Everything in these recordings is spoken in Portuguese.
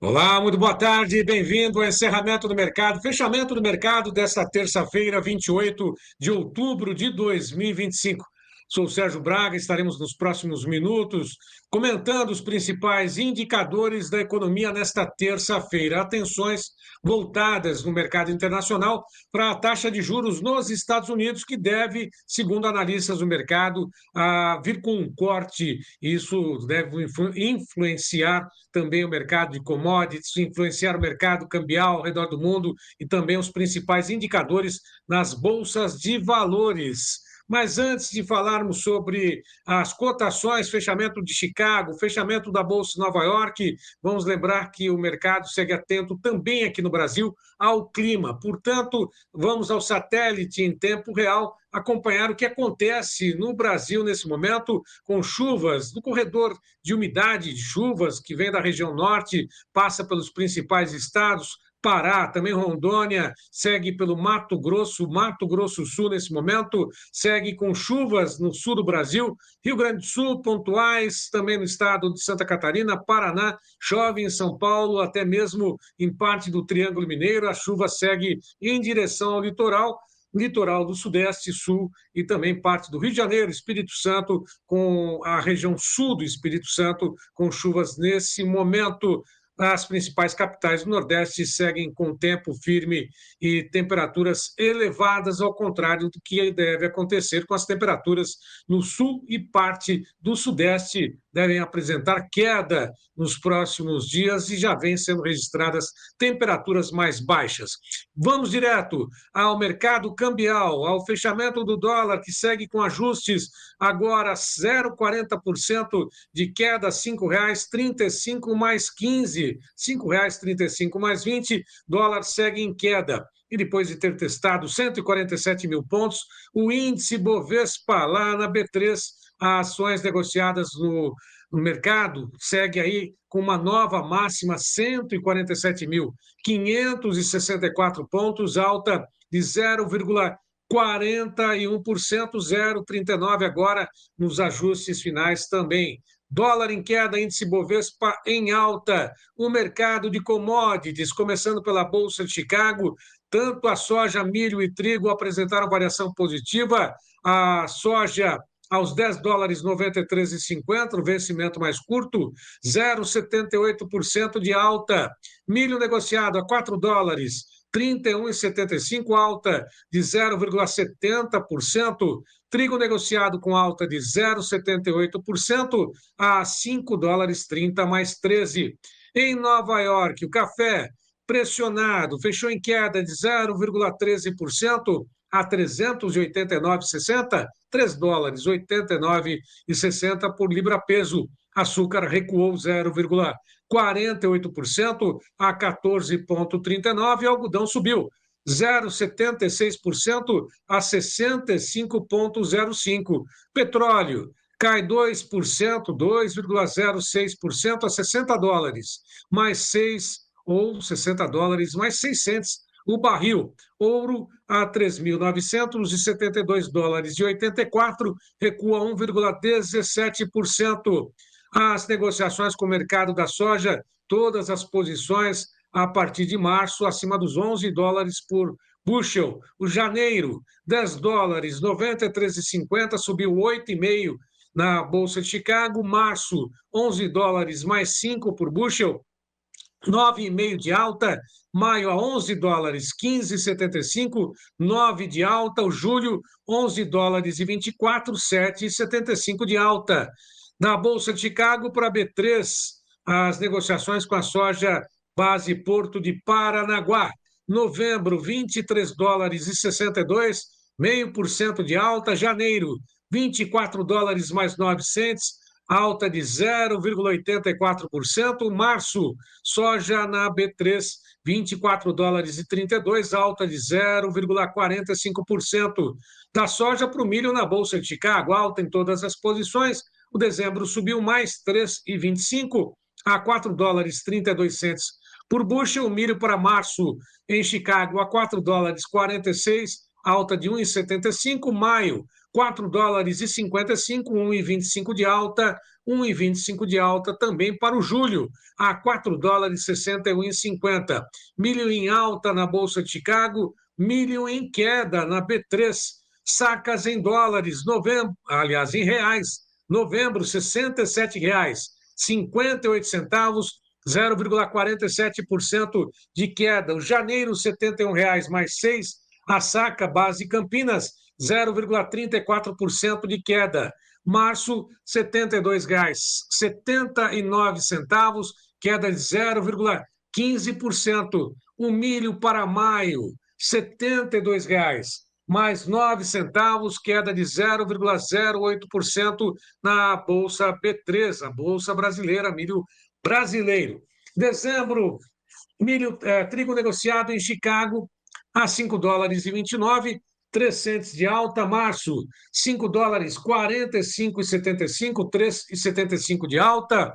Olá, muito boa tarde, bem-vindo ao encerramento do mercado, fechamento do mercado desta terça-feira, 28 de outubro de 2025. Sou o Sérgio Braga, estaremos nos próximos minutos comentando os principais indicadores da economia nesta terça-feira. Atenções voltadas no mercado internacional para a taxa de juros nos Estados Unidos, que deve, segundo analistas do mercado, vir com um corte. Isso deve influenciar também o mercado de commodities, influenciar o mercado cambial ao redor do mundo e também os principais indicadores nas bolsas de valores. Mas antes de falarmos sobre as cotações, fechamento de Chicago, fechamento da Bolsa de Nova York, vamos lembrar que o mercado segue atento também aqui no Brasil ao clima. Portanto, vamos ao satélite em tempo real acompanhar o que acontece no Brasil nesse momento, com chuvas no corredor de umidade de chuvas que vem da região norte, passa pelos principais estados. Pará, também Rondônia, segue pelo Mato Grosso Sul nesse momento, segue com chuvas no sul do Brasil, Rio Grande do Sul, pontuais, também no estado de Santa Catarina, Paraná, chove em São Paulo, até mesmo em parte do Triângulo Mineiro, a chuva segue em direção ao litoral do Sudeste, Sul e também parte do Rio de Janeiro, Espírito Santo, com a região sul do Espírito Santo, com chuvas nesse momento. As principais capitais do Nordeste seguem com tempo firme e temperaturas elevadas, ao contrário do que deve acontecer com as temperaturas no Sul e parte do Sudeste, devem apresentar queda nos próximos dias e já vêm sendo registradas temperaturas mais baixas. Vamos direto ao mercado cambial, ao fechamento do dólar, que segue com ajustes agora 0,40% de queda, R$ 5,35 mais 15, R$ 5,35 mais 20, dólar segue em queda. E depois de ter testado 147 mil pontos, o índice Bovespa, lá na B3, as ações negociadas no mercado, segue aí com uma nova máxima, 147.564 pontos, alta de 0,41%, 0,39% agora nos ajustes finais também. Dólar em queda, índice Bovespa em alta. O mercado de commodities, começando pela Bolsa de Chicago, tanto a soja, milho e trigo apresentaram variação positiva. A soja aos $10,93,50, o vencimento mais curto, 0,78% de alta. Milho negociado a $4, 31,75, alta de 0,70%. Trigo negociado com alta de 0,78% a $5,30 mais 13. Em Nova York, o café pressionado fechou em queda de 0,13% a 389,60, $3,89,60 por libra-peso. Açúcar recuou 0,48% a 14,39. Algodão subiu 0,76% a 65,05. Petróleo cai 2%, 2,06% a $60, mais 6 ou $60 mais 600 o barril. Ouro a $3.972,84, recua 1,17%. As negociações com o mercado da soja, todas as posições a partir de março, acima dos $11 por bushel. O janeiro, $10, 93,50, subiu 8,5 na Bolsa de Chicago. Março, $11 mais 5 por bushel, 9,5 de alta. Maio a $11, 15,75, 9 de alta. O julho, $11,24, 7,75 de alta. Na Bolsa de Chicago, para a B3, as negociações com a soja base Porto de Paranaguá. Novembro, $23,62, 0,5% de alta. Janeiro, $24 mais 900, alta de 0,84%. Março, soja na B3, $24,32, alta de 0,45%. Da soja para o milho na Bolsa de Chicago, alta em todas as posições. O dezembro subiu mais 3,25 a $4,32 por bushel. O milho para março em Chicago a $4,46, alta de 1,75. Maio, $4,55, 1,25 de alta. 1,25 de alta também para o julho, a 4 dólares e 61,50. Milho em alta na Bolsa de Chicago, milho em queda na B3. Sacas em dólares, novembro, aliás, em reais, novembro, R$ 67,00, 58 centavos, 0,47% de queda. O janeiro, R$ 71,00 mais 6. A saca base Campinas, 0,34% de queda. Março, R$ 72,00, 79 centavos, queda de 0,15%. O milho para maio, R$ 72,00, mais 9 centavos, queda de 0,08% na Bolsa B3, a Bolsa Brasileira, milho brasileiro. Dezembro, trigo negociado em Chicago a 5 dólares e 29, 300 de alta. Março, 5 dólares 45,75, 3,75 de alta.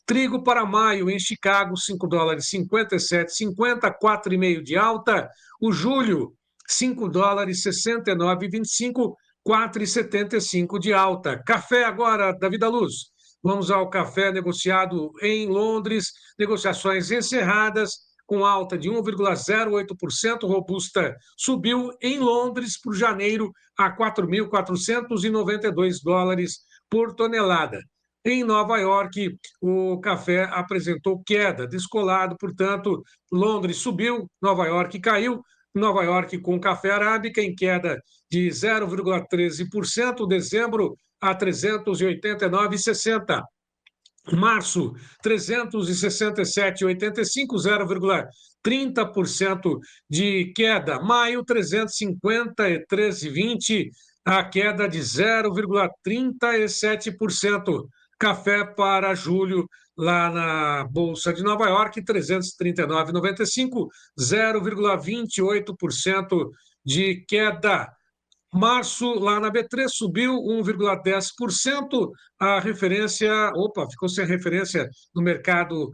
Trigo para maio em Chicago, 5 dólares 57,50, 4,5 de alta. O julho, 5 dólares 69,25, 4,75 de alta. Café agora, Davi da Luz. Vamos ao café negociado em Londres, negociações encerradas, com alta de 1,08%, robusta subiu em Londres por janeiro a 4.492 dólares por tonelada. Em Nova York, o café apresentou queda, descolado, portanto, Londres subiu, Nova York caiu. Nova York com café arábica em queda de 0,13%, dezembro a 389,60. Março, 367,85, 0,30% de queda. Maio, 353,20, a queda de 0,37%. Café para julho, lá na Bolsa de Nova York, 339,95, 0,28% de queda. Março, lá na B3, subiu 1,10%. A referência, ficou sem referência no mercado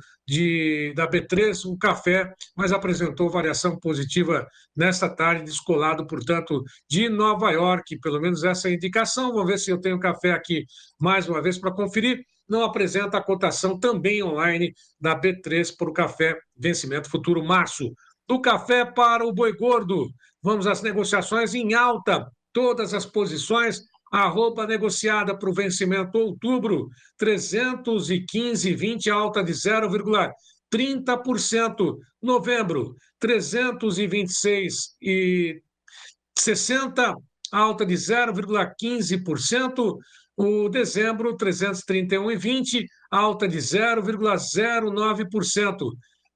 da B3, o café, mas apresentou variação positiva nesta tarde, descolado, portanto, de Nova York, pelo menos essa é a indicação. Vamos ver se eu tenho café aqui mais uma vez para conferir. Não apresenta a cotação também online da B3 para o café vencimento futuro março. Do café para o boi gordo, vamos às negociações em alta. Todas as posições, arroba negociada para o vencimento outubro, 315,20, alta de 0,30%. Novembro, 326,60, alta de 0,15%. O dezembro, 331,20, alta de 0,09%.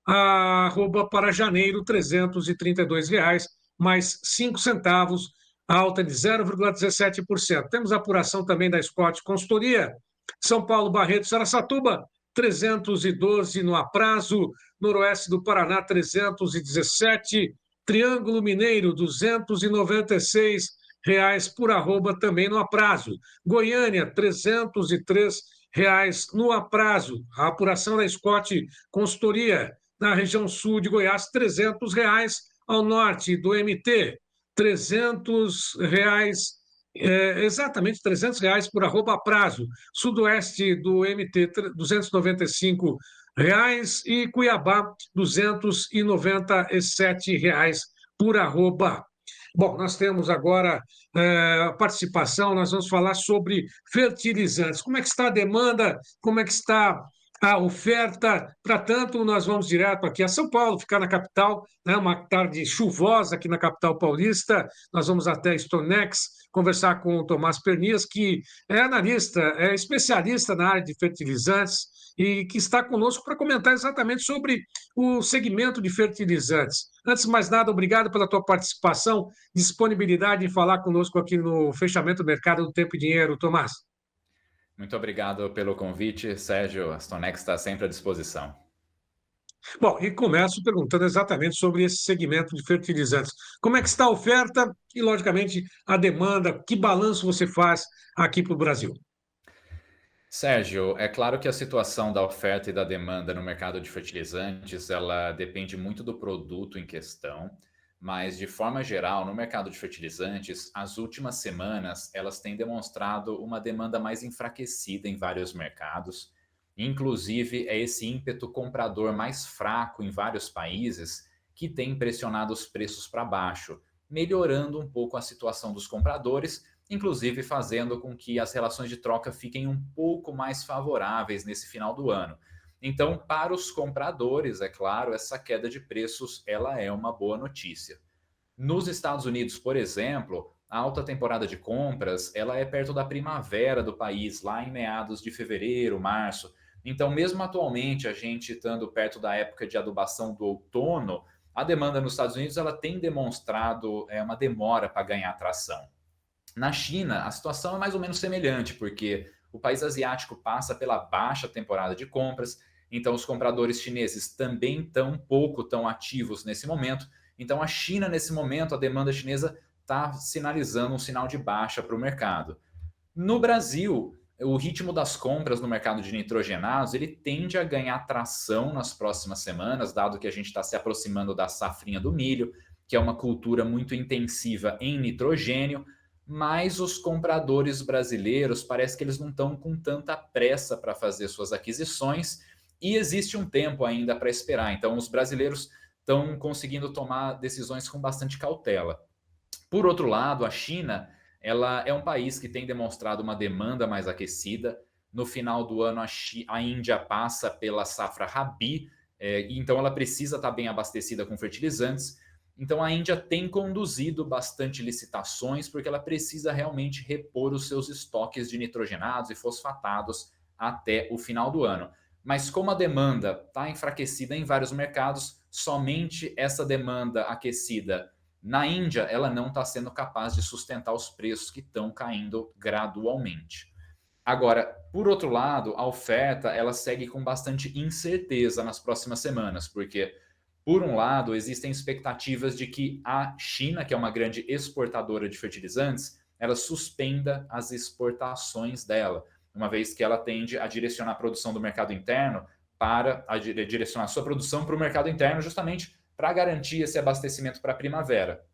A arroba para janeiro, R$ 332,00, mais 5 centavos, alta de 0,17%. Temos a apuração também da Scott Consultoria. São Paulo, Barreto, Saracatuba, 312 no aprazo. Noroeste do Paraná, 317. Triângulo Mineiro, R$ 296 por arroba também no aprazo. Goiânia, R$ 303 no aprazo. A apuração da Scott Consultoria. Na região sul de Goiás, R$ 300. Ao norte do MT, R$ 300, exatamente R$ 300 por arroba prazo. Sudoeste do MT, R$ 295 e Cuiabá, R$ 297 por arroba. Bom, nós temos agora a participação, nós vamos falar sobre fertilizantes. Como é que está a demanda? Como é que está a oferta? Para tanto, nós vamos direto aqui a São Paulo, ficar na capital, né? Uma tarde chuvosa aqui na capital paulista. Nós vamos até a Stonex conversar com o Tomás Pernias, que é analista, é especialista na área de fertilizantes e que está conosco para comentar exatamente sobre o segmento de fertilizantes. Antes de mais nada, obrigado pela tua participação, disponibilidade em falar conosco aqui no Fechamento do Mercado do Tempo e Dinheiro, Tomás. Muito obrigado pelo convite, Sérgio. A Stonex está sempre à disposição. Bom, e começo perguntando exatamente sobre esse segmento de fertilizantes. Como é que está a oferta e, logicamente, a demanda? Que balanço você faz aqui para o Brasil? Sérgio, é claro que a situação da oferta e da demanda no mercado de fertilizantes, ela depende muito do produto em questão, mas de forma geral, no mercado de fertilizantes, as últimas semanas elas têm demonstrado uma demanda mais enfraquecida em vários mercados. Inclusive, é esse ímpeto comprador mais fraco em vários países que tem pressionado os preços para baixo, melhorando um pouco a situação dos compradores, inclusive fazendo com que as relações de troca fiquem um pouco mais favoráveis nesse final do ano. Então, para os compradores, é claro, essa queda de preços ela é uma boa notícia. Nos Estados Unidos, por exemplo, a alta temporada de compras, ela é perto da primavera do país, lá em meados de fevereiro, março. Então, mesmo atualmente, a gente estando perto da época de adubação do outono, a demanda nos Estados Unidos ela tem demonstrado uma demora para ganhar tração. Na China, a situação é mais ou menos semelhante, porque o país asiático passa pela baixa temporada de compras, então os compradores chineses também estão pouco tão ativos nesse momento. Então a China, nesse momento, a demanda chinesa está sinalizando um sinal de baixa para o mercado. No Brasil, o ritmo das compras no mercado de nitrogenados ele tende a ganhar tração nas próximas semanas, dado que a gente está se aproximando da safrinha do milho, que é uma cultura muito intensiva em nitrogênio, mas os compradores brasileiros parece que eles não estão com tanta pressa para fazer suas aquisições e existe um tempo ainda para esperar. Então, os brasileiros estão conseguindo tomar decisões com bastante cautela. Por outro lado, a China, ela é um país que tem demonstrado uma demanda mais aquecida. No final do ano, a Índia passa pela safra Rabi, então ela precisa estar bem abastecida com fertilizantes. Então a Índia tem conduzido bastante licitações porque ela precisa realmente repor os seus estoques de nitrogenados e fosfatados até o final do ano. Mas como a demanda está enfraquecida em vários mercados, somente essa demanda aquecida na Índia, ela não está sendo capaz de sustentar os preços que estão caindo gradualmente. Agora, por outro lado, a oferta ela segue com bastante incerteza nas próximas semanas, porque, por um lado, existem expectativas de que a China, que é uma grande exportadora de fertilizantes, ela suspenda as exportações dela, uma vez que ela tende a direcionar a produção do mercado interno direcionar sua produção para o mercado interno justamente para garantir esse abastecimento para a primavera.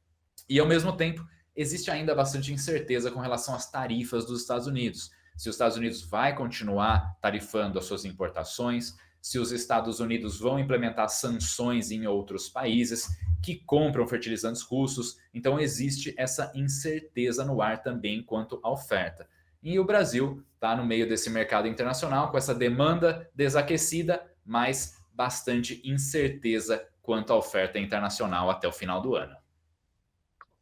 E, ao mesmo tempo, existe ainda bastante incerteza com relação às tarifas dos Estados Unidos. Se os Estados Unidos vai continuar tarifando as suas importações, se os Estados Unidos vão implementar sanções em outros países que compram fertilizantes russos. Então, existe essa incerteza no ar também quanto à oferta. E o Brasil está no meio desse mercado internacional com essa demanda desaquecida, mas bastante incerteza quanto à oferta internacional até o final do ano.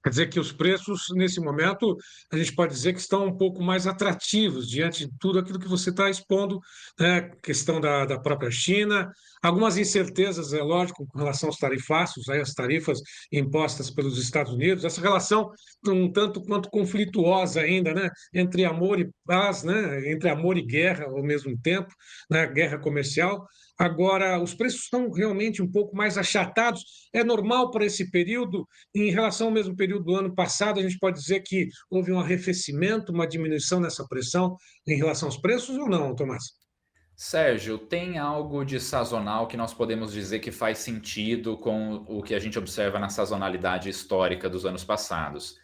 Quer dizer que os preços, nesse momento, a gente pode dizer que estão um pouco mais atrativos diante de tudo aquilo que você está expondo, né? Questão da própria China, algumas incertezas, é lógico, com relação aos tarifácios, aí as tarifas impostas pelos Estados Unidos, essa relação um tanto quanto conflituosa ainda, né? Entre amor e paz, né? Entre amor e guerra ao mesmo tempo, né? Guerra comercial. Agora, os preços estão realmente um pouco mais achatados. É normal para esse período? Em relação ao mesmo período do ano passado, a gente pode dizer que houve um arrefecimento, uma diminuição nessa pressão em relação aos preços ou não, Tomás? Sérgio, tem algo de sazonal que nós podemos dizer que faz sentido com o que a gente observa na sazonalidade histórica dos anos passados.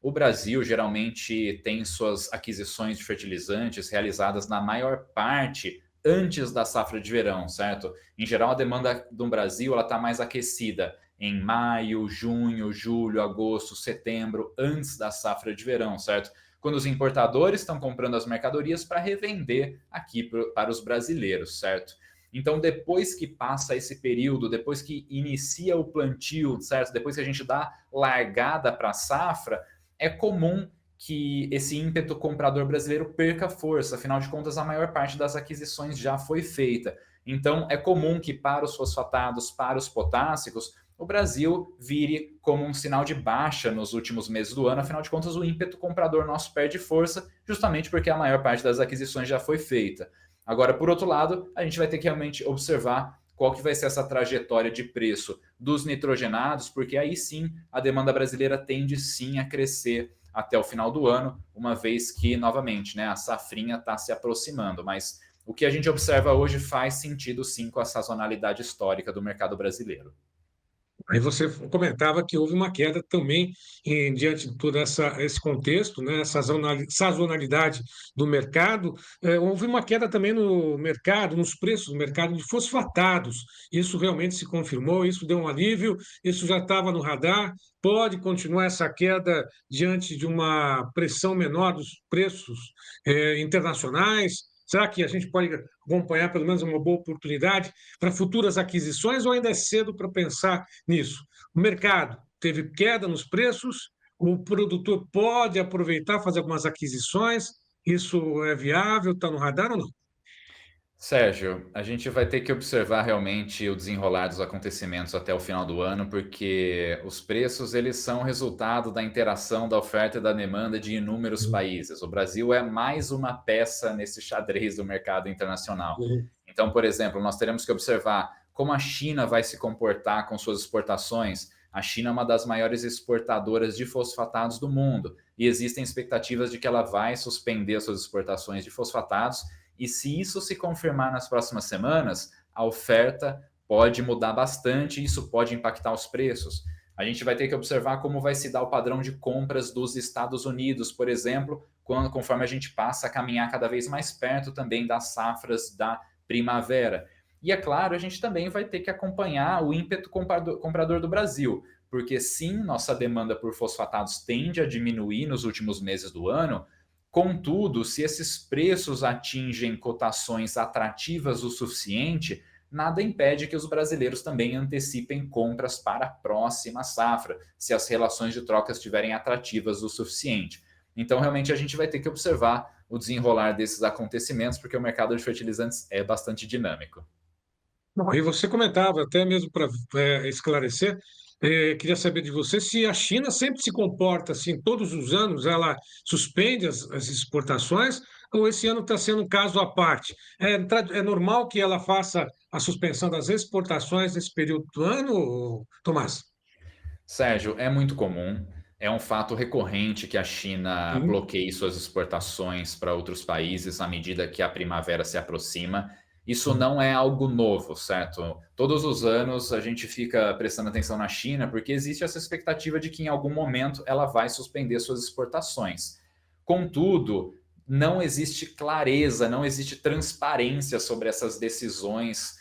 O Brasil geralmente tem suas aquisições de fertilizantes realizadas na maior parte antes da safra de verão, certo? Em geral, a demanda do Brasil está mais aquecida em maio, junho, julho, agosto, setembro, antes da safra de verão, certo? Quando os importadores estão comprando as mercadorias para revender aqui para os brasileiros, certo? Então, depois que passa esse período, depois que inicia o plantio, certo? Depois que a gente dá largada para a safra, é comum que esse ímpeto comprador brasileiro perca força, afinal de contas, a maior parte das aquisições já foi feita. Então, é comum que para os fosfatados, para os potássicos, o Brasil vire como um sinal de baixa nos últimos meses do ano, afinal de contas, o ímpeto comprador nosso perde força, justamente porque a maior parte das aquisições já foi feita. Agora, por outro lado, a gente vai ter que realmente observar qual que vai ser essa trajetória de preço dos nitrogenados, porque aí sim a demanda brasileira tende sim a crescer até o final do ano, uma vez que, novamente, né, a safrinha está se aproximando. Mas o que a gente observa hoje faz sentido sim com a sazonalidade histórica do mercado brasileiro. Aí você comentava que houve uma queda também diante de todo esse contexto, né, essa sazonalidade do mercado, houve uma queda também no mercado, nos preços do mercado de fosfatados. Isso realmente se confirmou, isso deu um alívio, isso já estava no radar. Pode continuar essa queda diante de uma pressão menor dos preços internacionais? Será que a gente pode acompanhar pelo menos uma boa oportunidade para futuras aquisições ou ainda é cedo para pensar nisso? O mercado teve queda nos preços, o produtor pode aproveitar, fazer algumas aquisições, isso é viável, está no radar ou não? Sérgio, a gente vai ter que observar realmente o desenrolar dos acontecimentos até o final do ano, porque os preços eles são resultado da interação da oferta e da demanda de inúmeros países. O Brasil é mais uma peça nesse xadrez do mercado internacional. Uhum. Então, por exemplo, nós teremos que observar como a China vai se comportar com suas exportações. A China é uma das maiores exportadoras de fosfatados do mundo e existem expectativas de que ela vai suspender suas exportações de fosfatados e se isso se confirmar nas próximas semanas, a oferta pode mudar bastante e isso pode impactar os preços. A gente vai ter que observar como vai se dar o padrão de compras dos Estados Unidos, por exemplo, conforme a gente passa a caminhar cada vez mais perto também das safras da primavera. E é claro, a gente também vai ter que acompanhar o ímpeto comprador do Brasil, porque sim, nossa demanda por fosfatados tende a diminuir nos últimos meses do ano. Contudo, se esses preços atingem cotações atrativas o suficiente, nada impede que os brasileiros também antecipem compras para a próxima safra, se as relações de troca estiverem atrativas o suficiente. Então, realmente, a gente vai ter que observar o desenrolar desses acontecimentos, porque o mercado de fertilizantes é bastante dinâmico. Bom, e você comentava, até mesmo para esclarecer, queria saber de você se a China sempre se comporta assim, todos os anos ela suspende as exportações, ou esse ano está sendo um caso à parte? É normal que ela faça a suspensão das exportações nesse período do ano, Tomás? Sérgio, é muito comum, é um fato recorrente que a China Sim. bloqueie suas exportações para outros países à medida que a primavera se aproxima. Isso não é algo novo, certo? Todos os anos a gente fica prestando atenção na China porque existe essa expectativa de que em algum momento ela vai suspender suas exportações. Contudo, não existe clareza, não existe transparência sobre essas decisões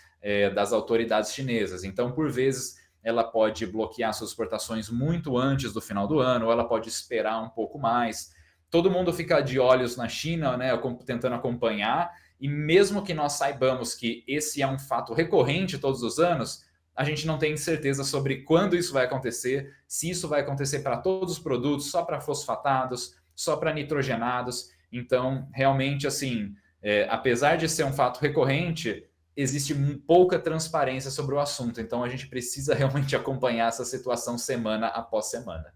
das autoridades chinesas. Então, por vezes, ela pode bloquear suas exportações muito antes do final do ano, ou ela pode esperar um pouco mais. Todo mundo fica de olhos na China, né, tentando acompanhar, e mesmo que nós saibamos que esse é um fato recorrente todos os anos, a gente não tem certeza sobre quando isso vai acontecer, se isso vai acontecer para todos os produtos, só para fosfatados, só para nitrogenados. Então, realmente, assim, apesar de ser um fato recorrente, existe pouca transparência sobre o assunto. Então, a gente precisa realmente acompanhar essa situação semana após semana.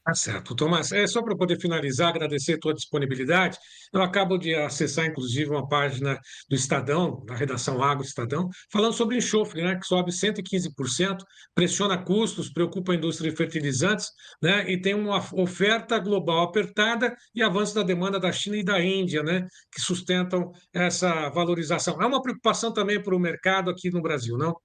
Tá certo. Tomás, só para poder finalizar, agradecer a tua disponibilidade. Eu acabo de acessar, inclusive, uma página do Estadão, da redação Agro Estadão, falando sobre enxofre, né, que sobe 115%, pressiona custos, preocupa a indústria de fertilizantes, né, e tem uma oferta global apertada e avanço da demanda da China e da Índia, né, que sustentam essa valorização. É uma preocupação também para o mercado aqui no Brasil, não?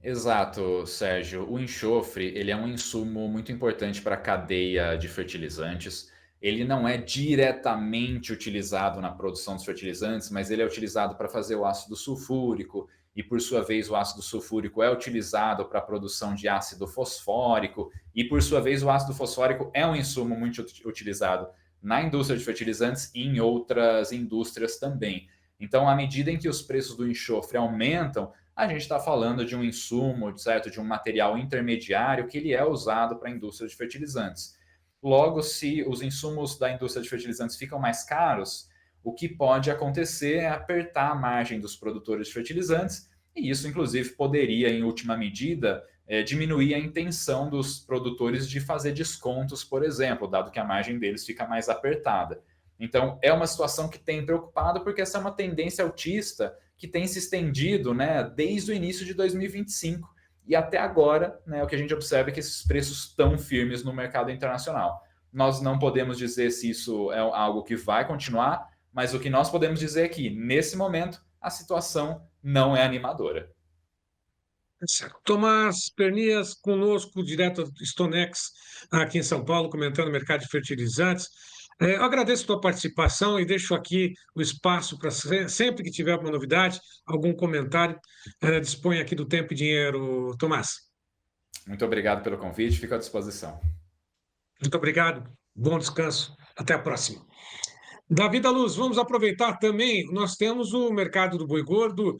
Exato, Sérgio. O enxofre, ele é um insumo muito importante para a cadeia de fertilizantes. Ele não é diretamente utilizado na produção dos fertilizantes, mas ele é utilizado para fazer o ácido sulfúrico e, por sua vez, o ácido sulfúrico é utilizado para a produção de ácido fosfórico e, por sua vez, o ácido fosfórico é um insumo muito utilizado na indústria de fertilizantes e em outras indústrias também. Então, à medida em que os preços do enxofre aumentam, a gente está falando de um insumo, certo? De um material intermediário que ele é usado para a indústria de fertilizantes. Logo, se os insumos da indústria de fertilizantes ficam mais caros, o que pode acontecer é apertar a margem dos produtores de fertilizantes, e isso, inclusive, poderia, em última medida, diminuir a intenção dos produtores de fazer descontos, por exemplo, dado que a margem deles fica mais apertada. Então, é uma situação que tem preocupado, porque essa é uma tendência altista que tem se estendido, né, desde o início de 2025 e até agora, né, o que a gente observa é que esses preços estão firmes no mercado internacional. Nós não podemos dizer se isso é algo que vai continuar, mas o que nós podemos dizer é que, nesse momento, a situação não é animadora. Certo. Tomás Pernias, conosco, direto do Stonex, aqui em São Paulo, comentando o mercado de fertilizantes. Eu agradeço a tua participação e deixo aqui o espaço para sempre que tiver alguma novidade, algum comentário, disponha aqui do tempo e dinheiro, Tomás. Muito obrigado pelo convite, fico à disposição. Muito obrigado, bom descanso, até a próxima. Davi da Luz, vamos aproveitar também, nós temos o mercado do boi gordo,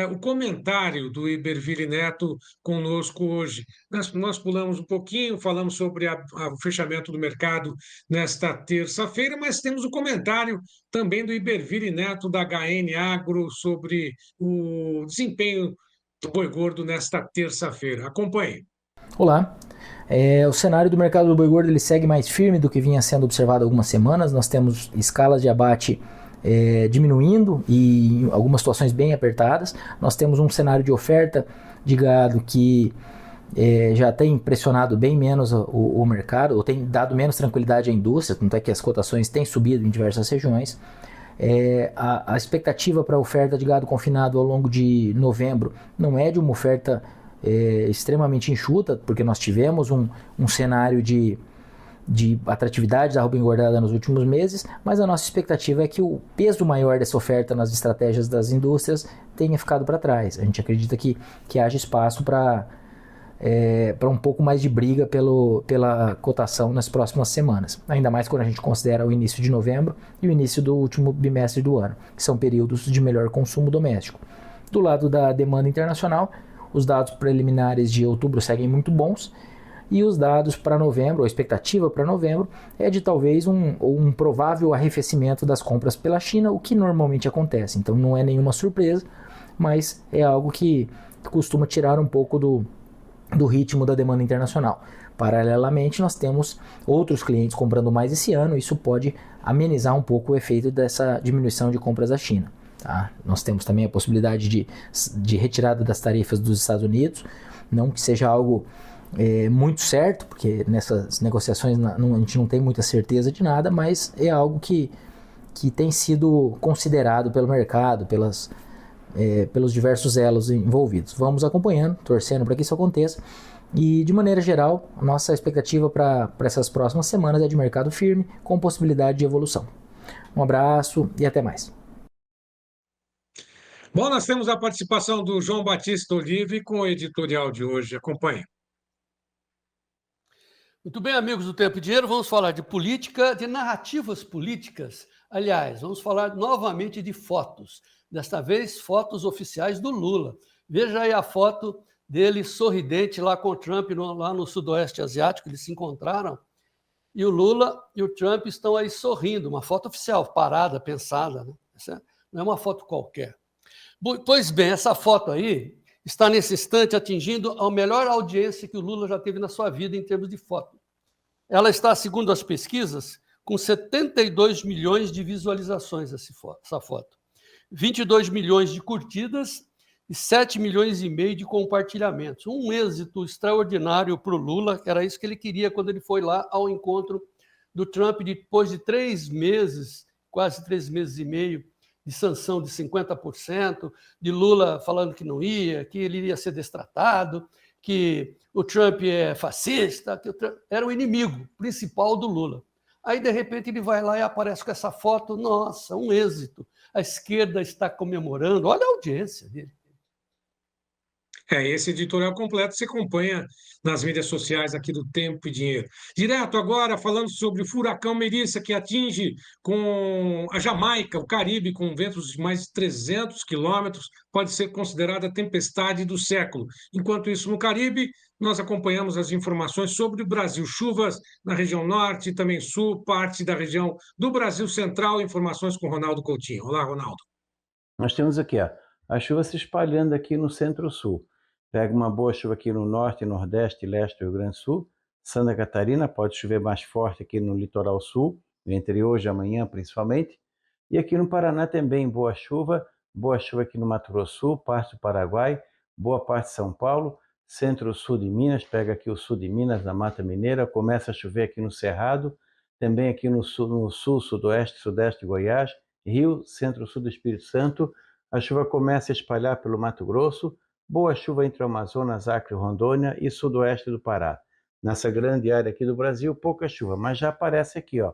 o comentário do Iberville Neto conosco hoje. Nós pulamos um pouquinho, falamos sobre o fechamento do mercado nesta terça-feira, mas temos o comentário também do Iberville Neto da HN Agro sobre o desempenho do boi gordo nesta terça-feira. Acompanhe. Olá. O cenário do mercado do boi gordo ele segue mais firme do que vinha sendo observado há algumas semanas. Nós temos escalas de abate diminuindo e em algumas situações bem apertadas. Nós temos um cenário de oferta de gado que já tem pressionado bem menos o mercado, ou tem dado menos tranquilidade à indústria, tanto é que as cotações têm subido em diversas regiões. A expectativa para a oferta de gado confinado ao longo de novembro não é de uma oferta extremamente enxuta, porque nós tivemos um cenário de atratividade da arroba engordada nos últimos meses, mas a nossa expectativa é que o peso maior dessa oferta nas estratégias das indústrias tenha ficado para trás. A gente acredita que haja espaço para um pouco mais de briga pela cotação nas próximas semanas, ainda mais quando a gente considera o início de novembro e o início do último bimestre do ano, que são períodos de melhor consumo doméstico. Do lado da demanda internacional, os dados preliminares de outubro seguem muito bons e os dados para novembro, a expectativa para novembro é de talvez um provável arrefecimento das compras pela China, o que normalmente acontece. Então não é nenhuma surpresa, mas é algo que costuma tirar um pouco do ritmo da demanda internacional. Paralelamente, nós temos outros clientes comprando mais esse ano, isso pode amenizar um pouco o efeito dessa diminuição de compras da China. Tá? Nós temos também a possibilidade de retirada das tarifas dos Estados Unidos, não que seja algo muito certo, porque nessas negociações a gente não tem muita certeza de nada, mas é algo que tem sido considerado pelo mercado, pelos diversos elos envolvidos. Vamos acompanhando, torcendo para que isso aconteça. E, de maneira geral, a nossa expectativa para essas próximas semanas é de mercado firme, com possibilidade de evolução. Um abraço e até mais. Bom, nós temos a participação do João Batista Olive com o editorial de hoje. Acompanhe. Muito bem, amigos do Tempo e Dinheiro, vamos falar de política, de narrativas políticas. Aliás, vamos falar novamente de fotos. Desta vez, fotos oficiais do Lula. Veja aí a foto dele sorridente lá com o Trump lá no Sudoeste Asiático, eles se encontraram. E o Lula e o Trump estão aí sorrindo, uma foto oficial, parada, pensada. Né? Essa não é uma foto qualquer. Pois bem, essa foto aí está nesse instante atingindo a melhor audiência que o Lula já teve na sua vida em termos de foto. Ela está, segundo as pesquisas, com 72 milhões de visualizações essa foto. 22 milhões de curtidas e 7 milhões e meio de compartilhamentos. Um êxito extraordinário para o Lula, que era isso que ele queria quando ele foi lá ao encontro do Trump, depois de 3 meses, quase 3 meses e meio, de sanção de 50%, de Lula falando que não ia, que ele iria ser destratado, que o Trump é fascista, que o Trump era o inimigo principal do Lula. Aí, de repente, ele vai lá e aparece com essa foto, nossa, um êxito. A esquerda está comemorando, olha a audiência dele. Esse editorial completo você acompanha nas mídias sociais aqui do Tempo e Dinheiro. Direto agora, falando sobre o furacão Melissa, que atinge com a Jamaica, o Caribe, com ventos de mais de 300 quilômetros, pode ser considerada a tempestade do século. Enquanto isso, no Caribe, nós acompanhamos as informações sobre o Brasil. Chuvas na região norte e também sul, parte da região do Brasil Central. Informações com Ronaldo Coutinho. Olá, Ronaldo. Nós temos aqui, a chuva se espalhando aqui no centro-sul. Pega uma boa chuva aqui no norte, nordeste, leste do Rio Grande do Sul. Santa Catarina pode chover mais forte aqui no litoral sul, entre hoje e amanhã principalmente. E aqui no Paraná também boa chuva aqui no Mato Grosso do Sul, parte do Paraguai, boa parte de São Paulo, centro-sul de Minas, pega aqui o sul de Minas, na Mata Mineira, começa a chover aqui no Cerrado, também aqui no sul, sudoeste, sudeste de Goiás, Rio, centro-sul do Espírito Santo. A chuva começa a espalhar pelo Mato Grosso, Boa chuva entre o Amazonas, Acre, Rondônia e sudoeste do Pará. Nessa grande área aqui do Brasil, pouca chuva, mas já aparece aqui, ó,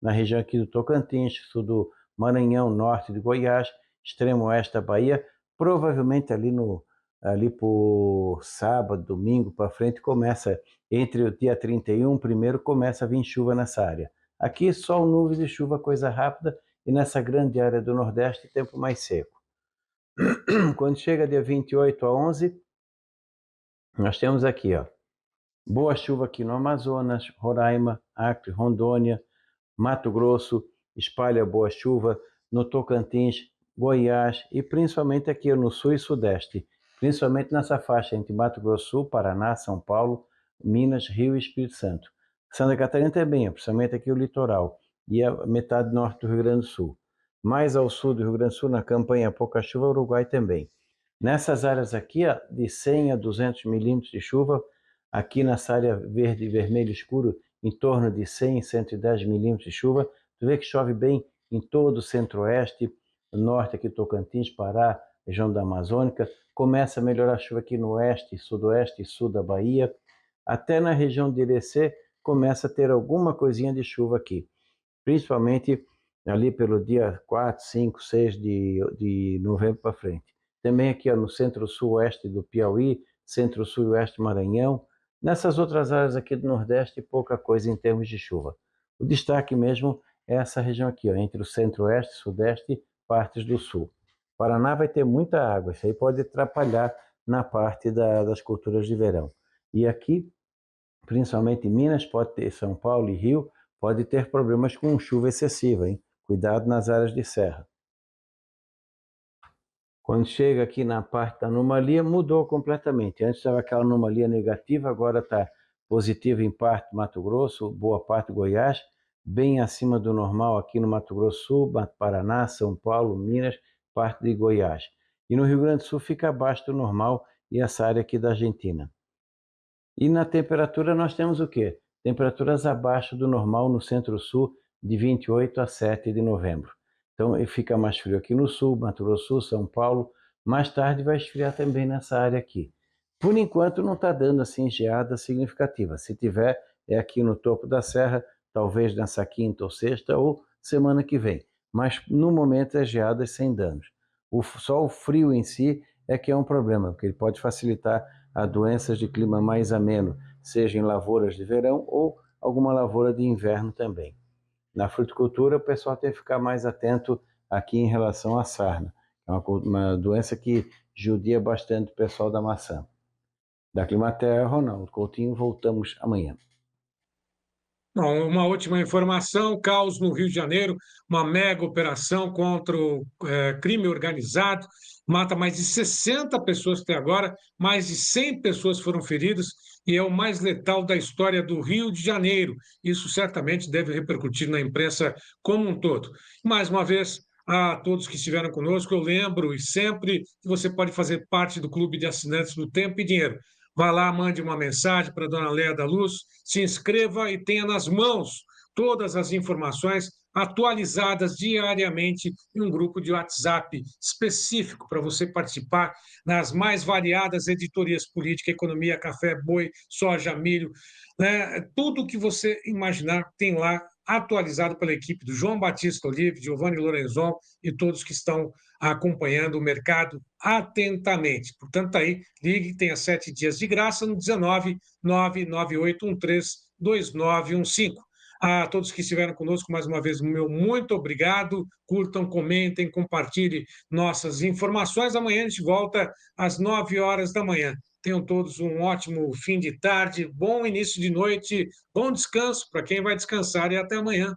na região aqui do Tocantins, sul do Maranhão, norte de Goiás, extremo oeste da Bahia, provavelmente ali por sábado, domingo para frente, começa entre o dia 31, primeiro, começa a vir chuva nessa área. Aqui sol, nuvens e chuva, coisa rápida, e nessa grande área do Nordeste, tempo mais seco. Quando chega dia 28 a 11, nós temos aqui, ó, boa chuva aqui no Amazonas, Roraima, Acre, Rondônia, Mato Grosso, espalha boa chuva no Tocantins, Goiás e principalmente aqui no sul e sudeste, principalmente nessa faixa entre Mato Grosso do Sul, Paraná, São Paulo, Minas, Rio e Espírito Santo. Santa Catarina também, principalmente aqui o litoral e a metade norte do Rio Grande do Sul. Mais ao sul do Rio Grande do Sul, na campanha pouca chuva, Uruguai também. Nessas áreas aqui, ó, de 100 a 200 milímetros de chuva, aqui nessa área verde e vermelho escuro, em torno de 100 a 110 milímetros de chuva. Tu vê que chove bem em todo o centro-oeste, norte aqui Tocantins, Pará, região da Amazônica. Começa a melhorar a chuva aqui no oeste, sudoeste e sul da Bahia. Até na região de Irecê começa a ter alguma coisinha de chuva aqui, principalmente ali pelo dia 4, 5, 6 de novembro para frente. Também aqui ó, no centro-sul-oeste do Piauí, centro-sul e oeste do Maranhão. Nessas outras áreas aqui do Nordeste, pouca coisa em termos de chuva. O destaque mesmo é essa região aqui, ó, entre o centro-oeste, sudeste e partes do sul. Paraná vai ter muita água, isso aí pode atrapalhar na parte das culturas de verão. E aqui, principalmente em Minas, pode ter São Paulo e Rio, pode ter problemas com chuva excessiva, hein? Cuidado nas áreas de serra. Quando chega aqui na parte da anomalia, mudou completamente. Antes estava aquela anomalia negativa, agora está positiva em parte Mato Grosso, boa parte Goiás, bem acima do normal aqui no Mato Grosso do Sul, Paraná, São Paulo, Minas, parte de Goiás. E no Rio Grande do Sul fica abaixo do normal e essa área aqui da Argentina. E na temperatura nós temos o quê? Temperaturas abaixo do normal no centro-sul de 28 a 7 de novembro. Então fica mais frio aqui no sul, Mato Grosso do Sul, São Paulo. Mais tarde vai esfriar também nessa área aqui. Por enquanto não está dando assim geada significativa. Se tiver, é aqui no topo da serra, talvez nessa quinta ou sexta ou semana que vem. Mas no momento é geadas sem danos. Só o frio em si é que é um problema, porque ele pode facilitar a doenças de clima mais ameno, seja em lavouras de verão ou alguma lavoura de inverno também. Na fruticultura, o pessoal tem que ficar mais atento aqui em relação à sarna. É uma doença que judia bastante o pessoal da maçã. Da Climaterra, Ronaldo Coutinho, voltamos amanhã. Bom, uma última informação: caos no Rio de Janeiro, uma mega operação contra o crime organizado, mata mais de 60 pessoas até agora, mais de 100 pessoas foram feridas e é o mais letal da história do Rio de Janeiro. Isso certamente deve repercutir na imprensa como um todo. Mais uma vez, a todos que estiveram conosco, eu lembro e sempre que você pode fazer parte do clube de assinantes do Tempo e Dinheiro. Vá lá, mande uma mensagem para a dona Léa da Luz, se inscreva e tenha nas mãos todas as informações atualizadas diariamente em um grupo de WhatsApp específico para você participar nas mais variadas editorias política, economia, café, boi, soja, milho, né? Tudo que você imaginar tem lá atualizado pela equipe do João Batista Olive, Giovanni Lorenzon e todos que estão acompanhando o mercado atentamente. Portanto, aí, ligue, tenha 7 dias de graça no 19 99813 2915. A todos que estiveram conosco, mais uma vez, meu muito obrigado. Curtam, comentem, compartilhem nossas informações. Amanhã a gente volta às 9 horas da manhã. Tenham todos um ótimo fim de tarde, bom início de noite, bom descanso para quem vai descansar e até amanhã.